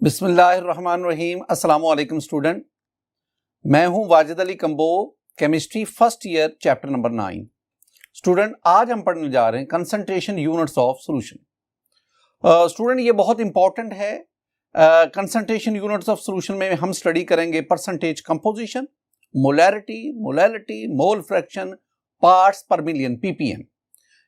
बिस्मिल्लाहिर्रहमानिर्रहीम। अस्सलाम वालेकुम स्टूडेंट, मैं हूं Wajid Ali combo, chemistry first year, chapter number 9। Student, आज हम पढ़ने जा रहे हैं concentration units of solution. Student, ये बहुत इंपॉर्टेंट है। कंसंट्रेशन यूनिट्स ऑफ सॉल्यूशन में हम स्टडी करेंगे percentage composition, molarity, molality, mole fraction, parts पर मिलियन, पीपीएम।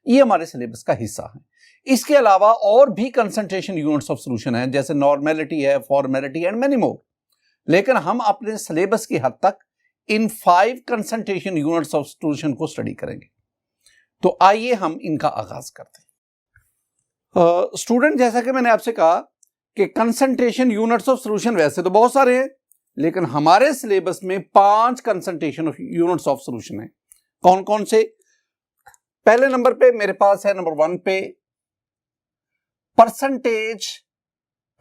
ये हमारे सिलेबस का हिस्सा है। इसके अलावा और भी कंसंट्रेशन यूनिट्स ऑफ सॉल्यूशन हैं, जैसे नॉर्मेलिटी है, फॉर्मेलिटी एंड मेनी मोर। लेकिन हम अपने सिलेबस की हद तक इन 5 कंसंट्रेशन यूनिट्स ऑफ सॉल्यूशन को स्टडी करेंगे। तो आइए हम इनका आगाज करते हैं। स्टूडेंट, जैसा कि मैंने आपसे कहा कि कंसंट्रेशन यूनिट्स ऑफ सॉल्यूशन वैसे तो बहुत सारे हैं, लेकिन हमारे सिलेबस में 5 कंसंट्रेशन यूनिट्स ऑफ सॉल्यूशन है। कौन कौन से? पहले नंबर पे मेरे पास है, नंबर 1 पे percentage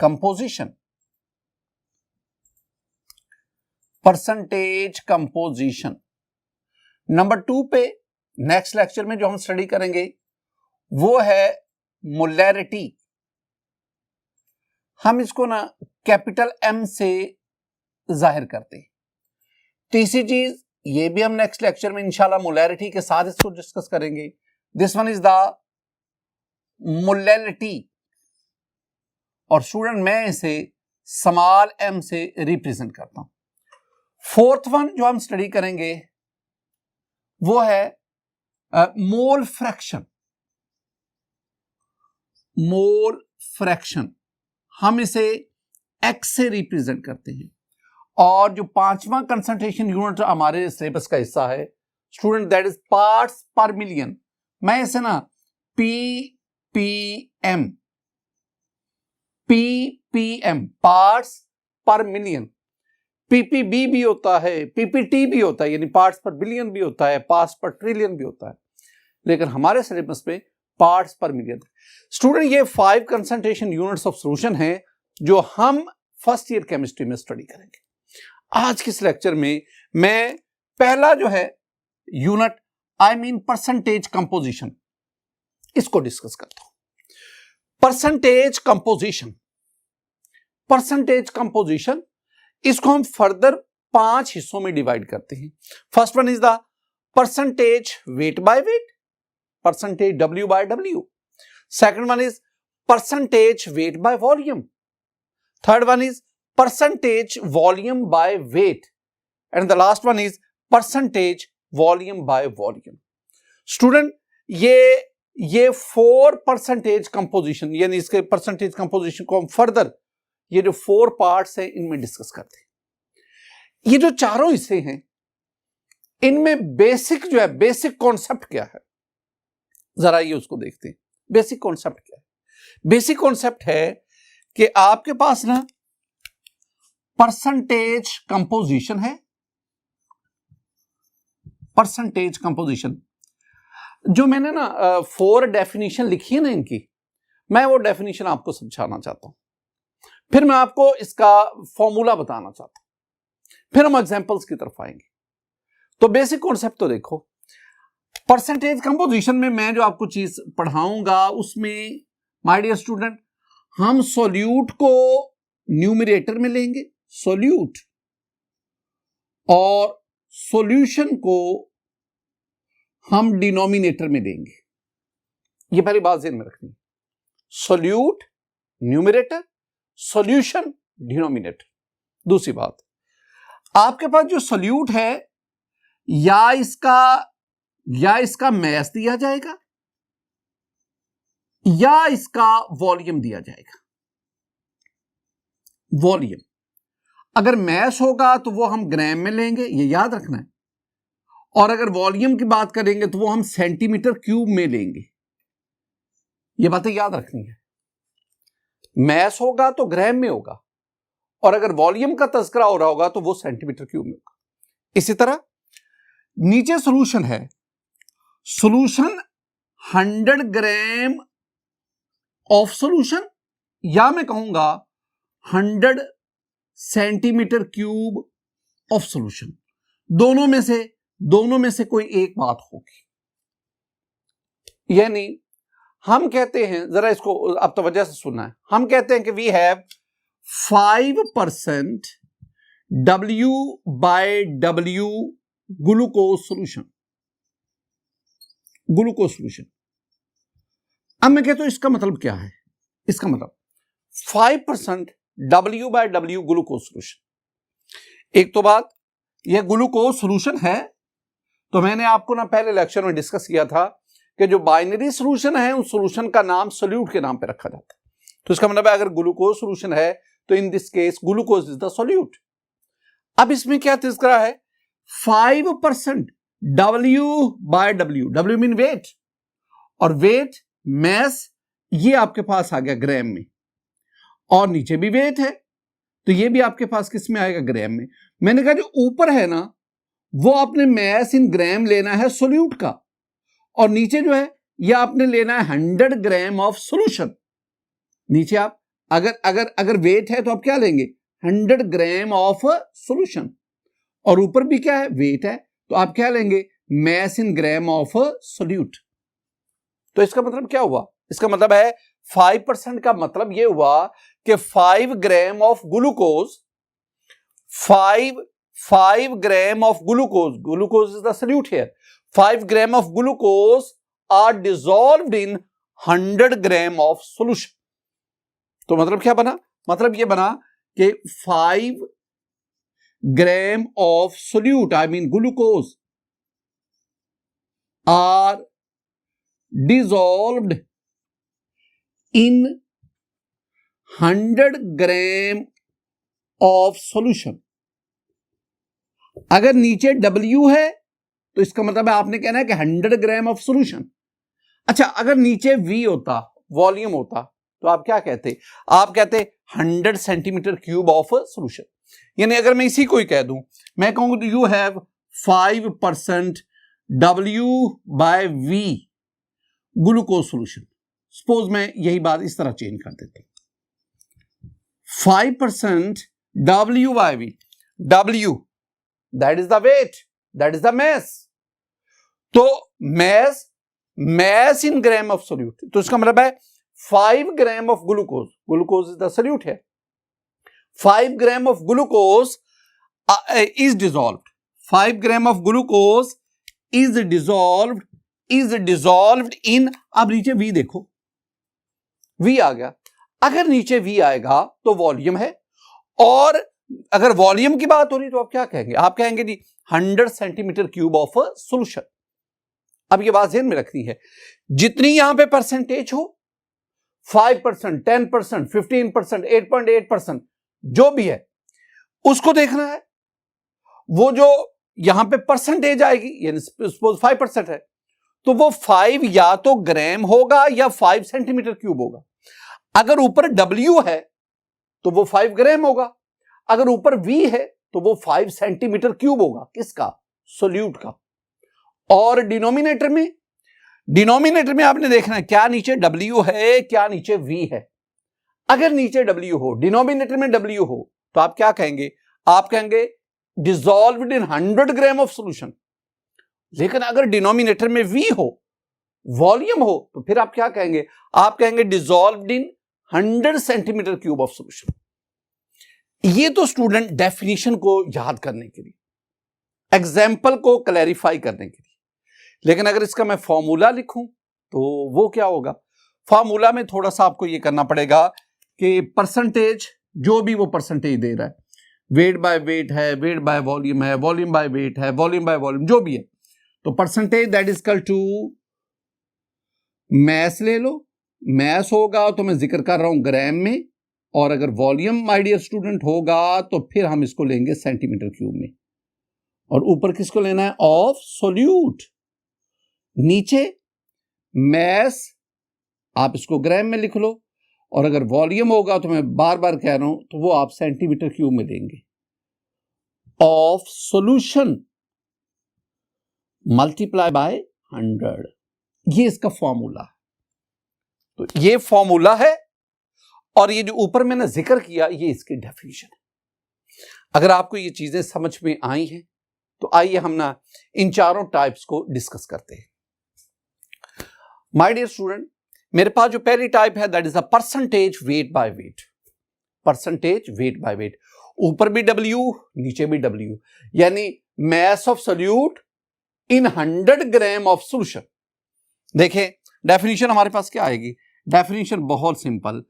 composition. Percentage composition. Number 2 पे नेक्स्ट लेक्चर में जो हम स्टडी करेंगे वो है मोलैरिटी। हम इसको ना कैपिटल एम से जाहिर करते हैं। तीसरी चीज, ये भी हम नेक्स्ट लेक्चर में इंशाल्लाह मोलैरिटी के साथ इसको डिस्कस करेंगे। This one is the molality, और स्टूडेंट मैं इसे स्मॉल एम से रिप्रेजेंट करता हूं। फोर्थ वन जो हम स्टडी करेंगे वो है मोल फ्रैक्शन। मोल फ्रैक्शन हम इसे एक्स से रिप्रेजेंट करते हैं। और जो 5वां कंसंट्रेशन यूनिट हमारे सिलेबस का हिस्सा है स्टूडेंट, दैट इज पार्ट्स पर मिलियन। मैं इसे ना पीपीएम, पीपीएम, पार्ट्स पर मिलियन। पीपीबी भी होता है, पीपीटी भी होता है, यानी पार्ट्स पर बिलियन भी होता है, पार्ट्स पर ट्रिलियन भी होता है, लेकिन हमारे सिलेबस में पार्ट्स पर मिलियन। स्टूडेंट, ये 5 कंसंट्रेशन यूनिट्स ऑफ सॉल्यूशन हैं जो हम फर्स्ट ईयर केमिस्ट्री में स्टडी करेंगे। आज के इस लेक्चर में मैं पहला जो है unit, I mean percentage composition, इसको डिस्कस करता हूं। Percentage composition. परसेंटेज कंपोजिशन, इसको हम फर्दर 5 हिस्सों में डिवाइड करते हैं। First one is the percentage weight by wait, percentage W by W. Second one is percentage weight by volume. Third one is percentage volume by weight, and the last one is percentage volume by volume. Student, ये 4 percentage composition, यानी इसके percentage composition को हम further ये जो 4 parts हैं इनमें discuss करते हैं। ये जो चारों हिस्से हैं इनमें बेसिक जो है, बेसिक कॉन्सेप्ट क्या है, जरा ये उसको देखते हैं। बेसिक कॉन्सेप्ट क्या है? बेसिक कॉन्सेप्ट है कि आपके पास ना परसेंटेज कंपोजिशन है। परसेंटेज कंपोजिशन जो मैंने ना 4 डेफिनेशन लिखी है ना इनकी, मैं वो डेफिनेशन आपको समझाना चाहता हूं, फिर मैं आपको इसका फॉर्मूला बताना चाहता हूं, फिर हम एग्जांपल्स की तरफ आएंगे। तो बेसिक कॉन्सेप्ट तो देखो, परसेंटेज कंपोजिशन में मैं जो आपको चीज पढ़ाऊंगा उसमें माय डियर स्टूडेंट, हम सॉल्यूट को न्यूमरेटर में लेंगे, सॉल्यूट, और सॉल्यूशन को हम डिनोमिनेटर में लेंगे। ये पहली बात ध्यान में रखनी है। Solute numerator, solution denominator. दूसरी बात, आपके पास जो सॉल्यूट है या इसका मैस दिया जाएगा या इसका वॉल्यूम दिया जाएगा। वॉल्यूम अगर मैस होगा तो वो हम ग्राम में लेंगे, ये याद रखना है, और अगर वॉल्यूम की बात करेंगे तो वो हम सेंटीमीटर क्यूब में लेंगे। ये बातें याद रखनी है। मैस होगा तो ग्राम में होगा, और अगर वॉल्यूम का तज़किरा हो रहा होगा तो वो सेंटीमीटर क्यूब में होगा। इसी तरह नीचे सॉल्यूशन है, सॉल्यूशन 100 ग्राम ऑफ सॉल्यूशन, या मैं कहूंगा 100 सेंटीमीटर क्यूब ऑफ सॉल्यूशन। दोनों में से कोई एक बात होगी। यानी हम कहते हैं, जरा इसको अब तवज्जो से सुनना है, हम कहते हैं कि we have 5% W/W glucose solution. Glucose solution. अब मैं कहता हूं इसका मतलब क्या है? इसका मतलब 5% W/W ग्लूकोज सोल्यूशन। एक तो बात, यह ग्लूकोज सोल्यूशन है, तो मैंने आपको ना पहले लेक्चर में डिस्कस किया था कि जो बाइनरी सोल्यूशन है उस सोल्यूशन का नाम सोल्यूट के नाम पे रखा जाता है। तो इसका मतलब है अगर ग्लूकोज सोल्यूशन है तो in this case glucose is the solute. अब इसमें क्या तस्करा है? 5% W/W, W मीन वेट, और वेट मैस ये आपके पास आ गया ग्राम में, और नीचे भी वेट है तो ये भी आपके पास किस में आएगा? ग्राम में। मैंने कहा जो ऊपर है ना वो आपने मैस इन ग्राम लेना है सोल्यूट का, और नीचे जो है ये आपने लेना है 100 ग्राम ऑफ सोल्यूशन। नीचे आप अगर वेट है तो आप क्या लेंगे? 100 ग्राम ऑफ सोल्यूशन, और ऊपर भी क्या है? वेट है, तो आप क्या लेंगे? Mass in gram of solute. तो इसका मतलब क्या हुआ? इसका मतलब है 5% का मतलब यह हुआ कि 5 gram of glucose, 5 gram of glucose is the solute here, 5 gram of glucose are dissolved in 100 gram of solution. तो मतलब क्या बना? मतलब यह बना कि 5 gram of solute, I mean glucose, are dissolved in 100 gram of solution. अगर नीचे W है तो इसका मतलब है आपने कहना है कि 100 ग्राम ऑफ सॉल्यूशन। अच्छा, अगर नीचे V होता, वॉल्यूम होता, तो आप क्या कहते? आप कहते 100 सेंटीमीटर क्यूब ऑफ सॉल्यूशन। यानी अगर मैं इसी को ही कह दूं, मैं कहूंगा you have 5% W/V glucose solution. Suppose मैं यही बात इस तरह चेंज कर देता हूं, 5% W/V, W that is the weight, that is the mass. तो mass in gram of solute, तो इसका मतलब है 5 gram of glucose is the solute है, 5 gram of glucose is dissolved, 5 gram of glucose is dissolved in, अब नीचे V देखो, V आ गया। अगर नीचे V आएगा तो वॉल्यूम है, और अगर वॉल्यूम की बात हो रही तो आप क्या कहेंगे? आप कहेंगे जी 100 सेंटीमीटर क्यूब ऑफ सोल्यूशन। अब ये बात ध्यान में रखनी है, जितनी यहां पे परसेंटेज हो, 5%, 10%, 15%, 8.8%, जो भी है उसको देखना है। वो जो यहां पे परसेंटेज आएगी, यानी सपोज 5% है, तो वो 5 या तो ग्राम होगा या 5 सेंटीमीटर क्यूब होगा। अगर ऊपर W है तो वो 5 ग्राम होगा, अगर ऊपर V है तो वो 5 सेंटीमीटर क्यूब होगा। किसका? सोल्यूट का। और डिनोमिनेटर में आपने देखना है क्या नीचे W है, क्या नीचे V है। अगर नीचे W हो, डिनोमिनेटर में W हो, तो आप क्या कहेंगे? आप कहेंगे dissolved in 100 gram of solution. लेकिन अगर डिनोमिनेटर में V हो, वॉल्यूम हो, तो फिर आप क्या कहेंगे? आप कहेंगे dissolved in 100 centimetre cube of solution. ये तो स्टूडेंट डेफिनेशन को याद करने के लिए, एग्जाम्पल को क्लैरिफाई करने के लिए। लेकिन अगर इसका मैं फॉर्मूला लिखूं तो वो क्या होगा? फॉर्मूला में थोड़ा सा आपको ये करना पड़ेगा कि परसेंटेज, जो भी वो परसेंटेज दे रहा है, वेट बाय वेट है, वेट बाय वॉल्यूम है, वॉल्यूम बाय वेट है, वॉल्यूम बाय वॉल्यूम, जो भी है, तो percentage that is equal to mass ले लो। मैस होगा तो मैं जिक्र कर रहा हूं ग्राम में, और अगर वॉल्यूम माय डियर स्टूडेंट होगा तो फिर हम इसको लेंगे सेंटीमीटर क्यूब में, और ऊपर किसको लेना है? Of solute. नीचे मैस, आप इसको ग्राम में लिख लो, और अगर वॉल्यूम होगा तो मैं बार बार कह रहा हूं तो वो आप सेंटीमीटर क्यूब में देंगे। ऑफ सोल्यूशन मल्टीप्लाई बाय 100, ये इसका फॉर्मूला है। तो ये फॉर्मूला है, और ये जो ऊपर मैंने जिक्र किया ये इसकी डेफिनेशन है। अगर आपको ये चीजें समझ में आई हैं तो आइए हम ना इन चारों टाइप्स को डिस्कस करते हैं। माय डियर स्टूडेंट, मेरे पास जो पहली टाइप है that is a percentage weight by wait. Percentage weight by wait, ऊपर भी W नीचे भी W, यानी mass of solute in 100 gram of solution. देखें डेफिनेशन हमारे पास क्या आएगी, डेफिनेशन बहुत simple,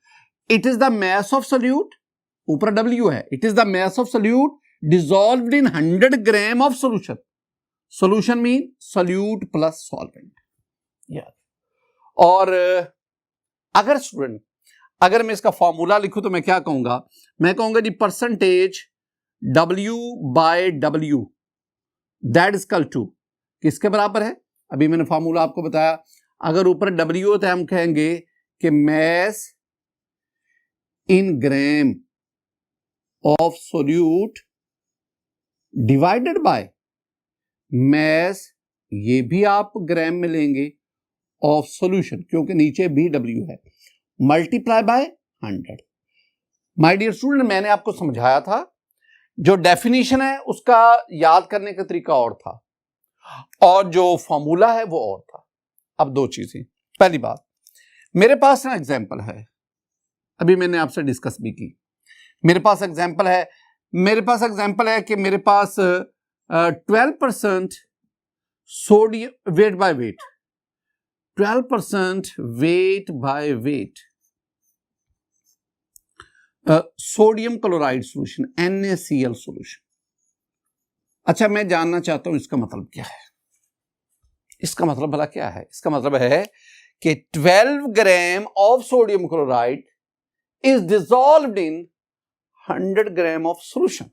it is the mass of solute, ऊपर W है, it is the mass of solute dissolved in 100 gram of solution. Solution mean solute plus solvent. और अगर student, अगर मैं इसका फॉर्मूला लिखूं तो मैं क्या कहूंगा, मैं कहूंगा जी percentage W by W that is equal to किसके बराबर है, अभी मैंने फॉर्मूला आपको बताया, अगर ऊपर W हो तो हम कहेंगे कि mass in gram of solute divided by mass, ये भी आप ग्राम में लेंगे, ऑफ सॉल्यूशन, क्योंकि नीचे भी W है, multiply by 100। My dear student, मैंने आपको समझाया था, जो डेफिनेशन है उसका याद करने का तरीका और था और जो फॉर्मूला है वो और था। अब दो चीजें, पहली बात, मेरे पास ना एग्जांपल है, अभी मैंने आपसे डिस्कस भी की, मेरे पास एग्जांपल है कि मेरे पास 12% sodium wait by wait, 12% wait by wait sodium chloride solution NaCl solution. अच्छा, मैं जानना चाहता हूं इसका मतलब क्या है, इसका मतलब भला क्या है, इसका मतलब है कि 12 gram of sodium chloride is dissolved in 100 gram of solution.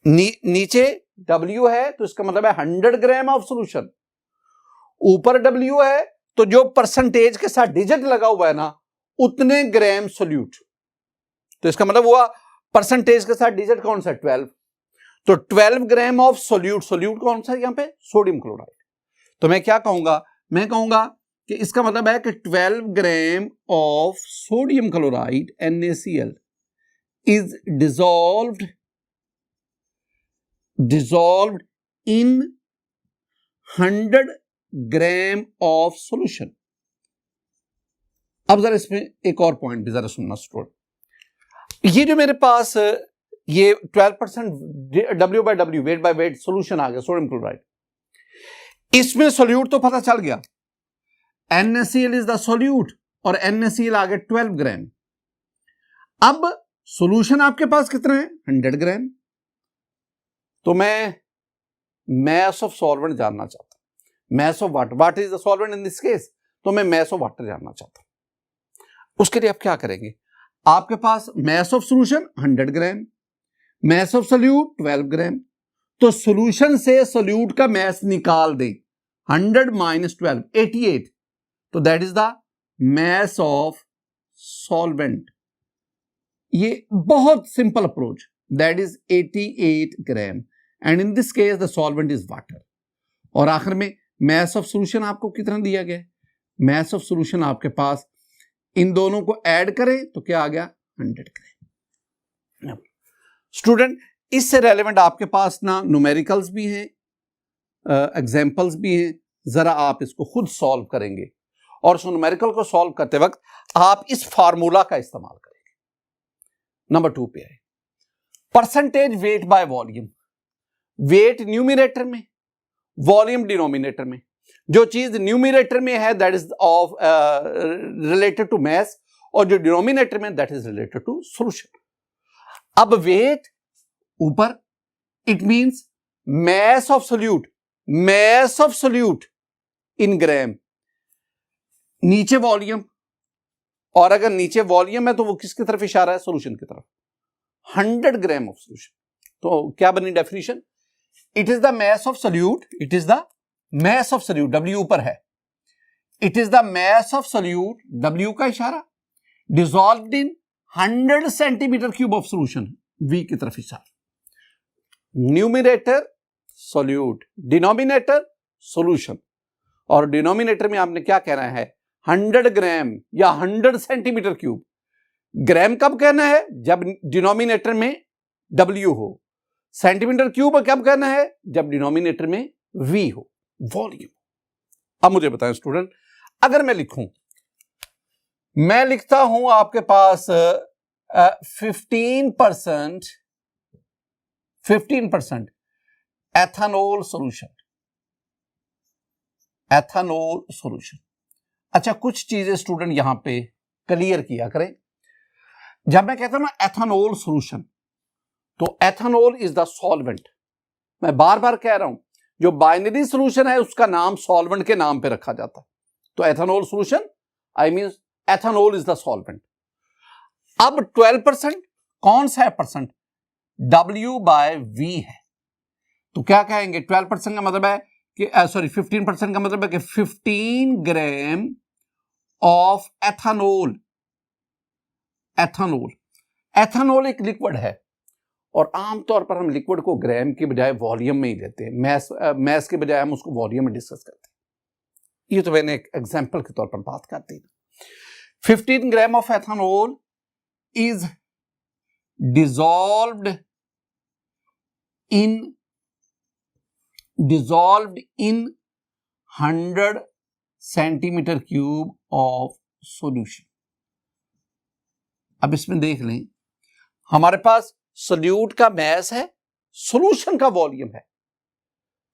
नीचे W है तो इसका मतलब है 100 ग्राम ऑफ सॉल्यूशन, ऊपर W है तो जो परसेंटेज के साथ डिजिट लगा हुआ है ना उतने ग्राम सोल्यूट, तो इसका मतलब हुआ परसेंटेज के साथ डिजिट कौन सा, 12, तो 12 ग्राम ऑफ सोल्यूट, सोल्यूट कौन सा है यहां पे, सोडियम क्लोराइड। तो मैं क्या कहूंगा, मैं कहूंगा कि इसका मतलब है कि 12 gram of sodium chloride NaCl is dissolved in 100 gram of solution. अब जरा इसमें एक और पॉइंट भी जरा सुनना स्टूडेंट, ये जो मेरे पास ये 12% W by W weight by weight solution आ गया सोडियम क्लोराइड, इसमें सोल्यूट तो पता चल गया, NaCl इज द सोल्यूट और NaCl आ गया 12 ग्राम। अब सॉल्यूशन आपके पास कितना है, 100 ग्राम, तो मैं मैस ऑफ सॉल्वेंट जानना चाहता हूं, mass of water, what is the solvent in this case, तो मैं मैस ऑफ वाटर जानना चाहता हूं। उसके लिए आप क्या करेंगे, आपके पास mass of solution 100 gram, mass of solute 12 gram, तो सॉल्यूशन से सोल्यूट का मैस निकाल दें, 100 माइनस 12 88, तो that is the mass of solvent. ये बहुत simple approach, that is 88 gram, and in this case the solvent is water. और आखिर में मैस ऑफ सॉल्यूशन आपको कितना दिया गया, मैस ऑफ सॉल्यूशन आपके पास, इन दोनों को ऐड करें तो क्या आ गया, 100 ग्राम। स्टूडेंट, इससे रेलेवेंट आपके पास ना न्यूमेरिकल्स भी हैं, एग्जाम्पल्स भी हैं, जरा आप इसको खुद सॉल्व करेंगे और उस न्यूमेरिकल को सॉल्व करते वक्त आप इस फार्मूला का इस्तेमाल करेंगे। नंबर 2 पे आए, percentage weight by volume, weight numerator में, वॉल्यूम डिनोमिनेटर में, जो चीज न्यूमिनेटर में है that is of related to mass, और जो डिनोमिनेटर में that is related to solution. अब वेट ऊपर, it means mass of solute, mass of solute in gram, नीचे वॉल्यूम, और अगर नीचे वॉल्यूम है तो वो किसकी तरफ इशारा है, सॉल्यूशन की तरफ, 100 ग्राम ऑफ सॉल्यूशन। तो क्या बनी definition, it is the mess of solute, it is the mess of solute, W ऊपर है, it is the mess of solute, W का इशारा, dissolved in 100 centimetre cube of solution, V की तरफ इशारा, न्यूमिनेटर सोल्यूट, डिनोमिनेटर सॉल्यूशन, और denominator में आपने क्या कहना है, 100 ग्राम या 100 सेंटीमीटर क्यूब। ग्राम कब कहना है, जब डिनोमिनेटर में W हो, सेंटीमीटर क्यूब कब कहना है, जब डिनोमिनेटर में V हो, वॉल्यूम। अब मुझे बताएं स्टूडेंट, अगर मैं लिखूं, मैं लिखता हूं आपके पास 15% एथेनॉल सॉल्यूशन। अच्छा, कुछ चीजें स्टूडेंट यहां पे क्लियर किया करें। जब मैं कहता हूं ना एथेनॉल सॉल्यूशन, तो एथेनॉल इज द सॉल्वेंट। मैं बार बार कह रहा हूं, जो बाइनरी सॉल्यूशन है उसका नाम सॉल्वेंट के नाम पे रखा जाता है। तो ethanol solution, I mean ethanol is the solvent. अब 12% कौन सा है परसेंट? W/V है। तो क्या कहेंगे? 12% का मतलब है कि 15% का मतलब है कि 15 ग्राम ऑफ एथेनॉल। एथेनॉल एक लिक्विड है, और आमतौर पर हम लिक्विड को ग्राम के बजाय वॉल्यूम में ही लेते हैं। मैस के बजाय हम उसको वॉल्यूम में डिस्कस करते हैं। ये तो मैंने एक एग्जांपल के तौर पर बात कर दी। 15 gram of ethanol is dissolved in 100 centimetre cube of solution. अब इसमें देख लें, हमारे पास सोल्यूट का मैस है, सॉल्यूशन का वॉल्यूम है,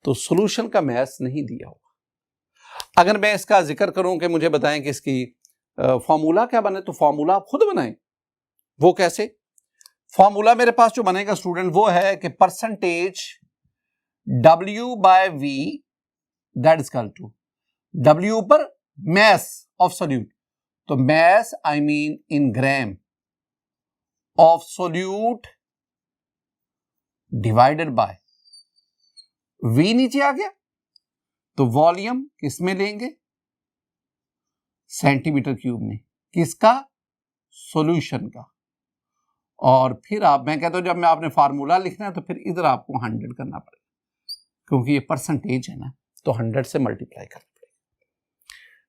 तो सॉल्यूशन का मैस नहीं दिया होगा। अगर मैं इसका जिक्र करूं कि मुझे बताएं कि इसकी फॉर्मूला क्या बने, तो फॉर्मूला आप खुद बनाएं। वो कैसे? फॉर्मूला मेरे पास जो बनेगा स्टूडेंट वो है कि percentage W/V that is equal to W per mass of solute, तो mass I mean in gram of solute divided by V नीचे आ गया, तो वॉल्यूम किस में लेंगे? सेंटीमीटर क्यूब में। किसका? सॉल्यूशन का। और फिर मैं कहता हूं जब मैं आपने फार्मूला लिखना है तो फिर इधर आपको 100 करना पड़ेगा, क्योंकि ये परसेंटेज है ना, तो 100 से मल्टीप्लाई करना पड़ेगा।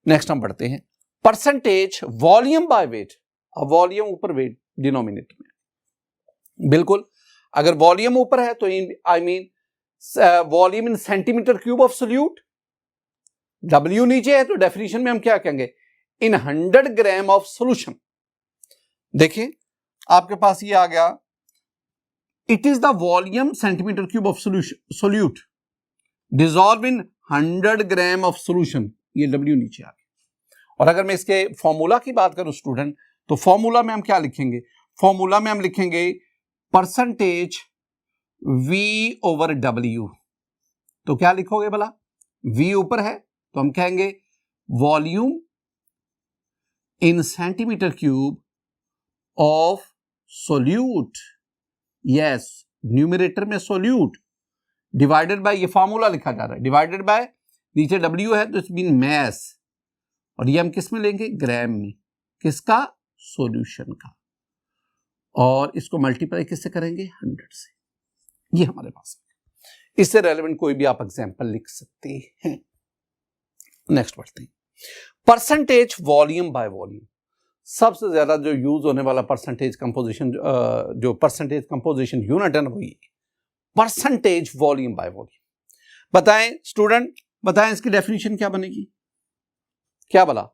नेक्स्ट हम बढ़ते हैं, परसेंटेज वॉल्यूम बाय वेट। अब वॉल्यूम ऊपर, वेट डिनोमिनेटर में। बिल्कुल, अगर वॉल्यूम ऊपर है तो I mean volume in centimetre cube of solute. W नीचे है तो डेफिनेशन में हम क्या कहेंगे? इन 100 ग्राम ऑफ सोल्यूशन। देखिए आपके पास ये आ गया, it is the volume centimetre cube of solute dissolve in 100 gram of solution. ये W नीचे आ गया। और अगर मैं इसके फॉर्मूला की बात करूं स्टूडेंट, तो फॉर्मूला में हम क्या लिखेंगे? फॉर्मूला में हम लिखेंगे परसेंटेज V/W। तो क्या लिखोगे भला? V ऊपर है तो हम कहेंगे volume in centimetre cube of solute. Yes, numerator में सोल्यूट डिवाइडेड बाय, ये फॉर्मूला लिखा जा रहा है, डिवाइडेड बाय नीचे W है तो इट्स मीन मैस, और ये हम किस में लेंगे? ग्राम में। किसका? सॉल्यूशन का। और इसको मल्टीप्लाई किससे करेंगे? 100 से। ये हमारे पास है। इससे रेलेवेंट कोई भी आप एग्जांपल लिख सकते हैं। नेक्स्ट बढ़ते हैं, परसेंटेज वॉल्यूम बाय वॉल्यूम। सबसे ज्यादा जो यूज होने वाला परसेंटेज कंपोजिशन, जो परसेंटेज कंपोजिशन यूनिट है ना, वो ये परसेंटेज वॉल्यूम बाय वॉल्यूम। बताएं स्टूडेंट, बताएं इसकी डेफिनेशन क्या बनेगी? क्या बोला?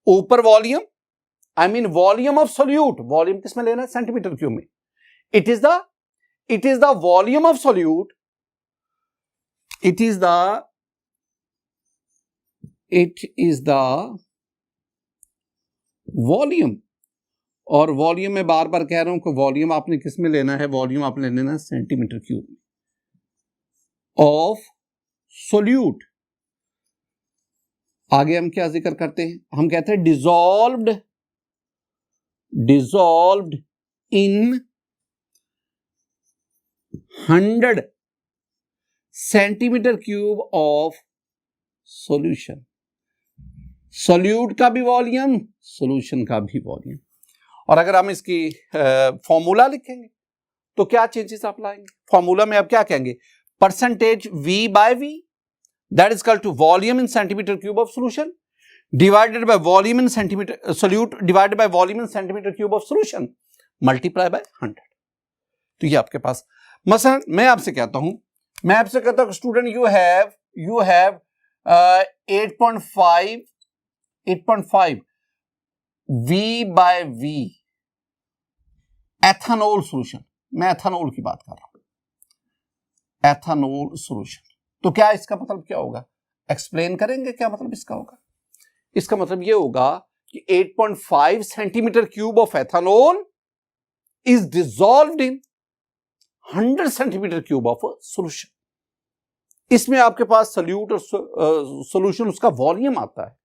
ऊपर volume, I mean volume of solute. Volume किस में लेना है? सेंटीमीटर क्यूब में। It is the volume of solute, it is the volume. और वॉल्यूम में बार बार कह रहा हूं कि वॉल्यूम आपने किस में लेना है? वॉल्यूम आपने लेना है सेंटीमीटर क्यूब में ऑफ सोल्यूट। आगे हम क्या जिक्र करते हैं? हम कहते हैं dissolved in 100 centimetre cube of solution. Solute का भी वॉल्यूम, सॉल्यूशन का भी वॉल्यूम। और अगर हम इसकी फॉर्मूला लिखेंगे तो क्या चेंजेस आप लाएंगे? फॉर्मूला में आप क्या कहेंगे? Percentage V/V that is equal to volume in centimetre cube of solution divided by volume in centimetre solute divided by volume in centimetre cube of solution multiply by 100। तो ये आपके पास, मसलन मैं आपसे कहता हूं student you have 8.5 V/V ethanol solution, मैं ethanol की बात कर रहा हूं, एथेनॉल सॉल्यूशन। तो क्या इसका मतलब क्या होगा, एक्सप्लेन करेंगे क्या मतलब इसका होगा। इसका मतलब यह होगा कि 8.5 centimetre cube of ethanol is dissolved in 100 centimetre cube of solution. इसमें आपके पास सॉल्यूट और सॉल्यूशन उसका वॉल्यूम आता है,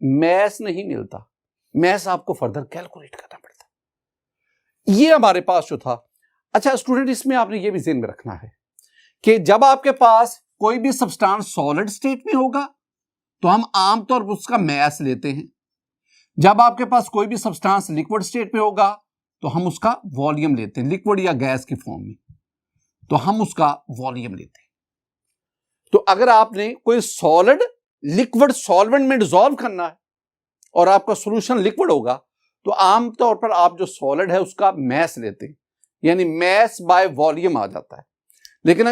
मैस नहीं मिलता, मैस आपको फर्दर कैलकुलेट करना पड़ता है। ये हमारे पास जो था। अच्छा स्टूडेंट, इसमें आपने ये भी ध्यान में रखना है कि जब आपके पास कोई भी सब्सटेंस सॉलिड स्टेट में होगा तो हम आमतौर पर उसका मैस लेते हैं, जब आपके पास कोई भी सब्सटेंस लिक्विड स्टेट में होगा तो हम उसका वॉल्यूम लेते हैं, लिक्विड या गैस की फॉर्म में तो हम उसका वॉल्यूम लेते हैं। तो अगर आपने कोई सॉलिड लिक्विड सॉल्वेंट में डिसॉल्व करना है और आपका सॉल्यूशन लिक्विड होगा तो आमतौर पर आप जो सॉलिड है उसका मैस लेते हैं, यानी मैस बाय वॉल्यूम आ जाता है। लेकिन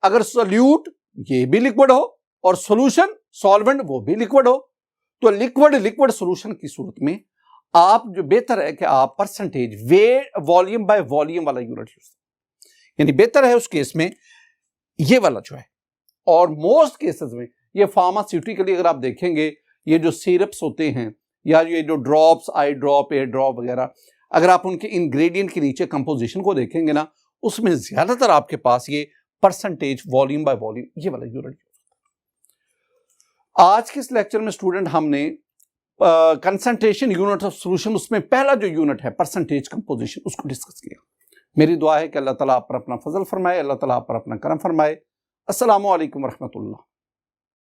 अगर सॉल्यूट ये भी लिक्विड हो और सॉल्यूशन सॉल्वेंट वो भी लिक्विड हो तो लिक्विड सॉल्यूशन की सूरत में आप जो बेहतर है कि आप percentage way volume by volume वाला यूनिट यूज, यानी बेहतर है उस केस में ये वाला जो है। और मोस्ट केसेस में ये फार्मास्यूटिकली अगर आप देखेंगे ये जो सिरप्स होते हैं या ये जो ड्रॉप्स, आई ड्रॉप, एयर ड्रॉप वगैरह, अगर आप उनके इंग्रेडिएंट के नीचे कंपोजिशन को देखेंगे ना उसमें ज्यादातर आपके पास ये परसेंटेज वॉल्यूम बाय वॉल्यूम ये वाला यूनिट। आज के इस लेक्चर में स्टूडेंट हमने कंसंट्रेशन यूनिट ऑफ सॉल्यूशन, उसमें पहला जो यूनिट है परसेंटेज कंपोजिशन, उसको डिस्कस किया। मेरी दुआ है कि अल्लाह ताला आप पर अपना फजल फरमाए, अल्लाह ताला आप पर अपना करम फरमाए। अस्सलामु अलैकुम व रहमतुल्लाह।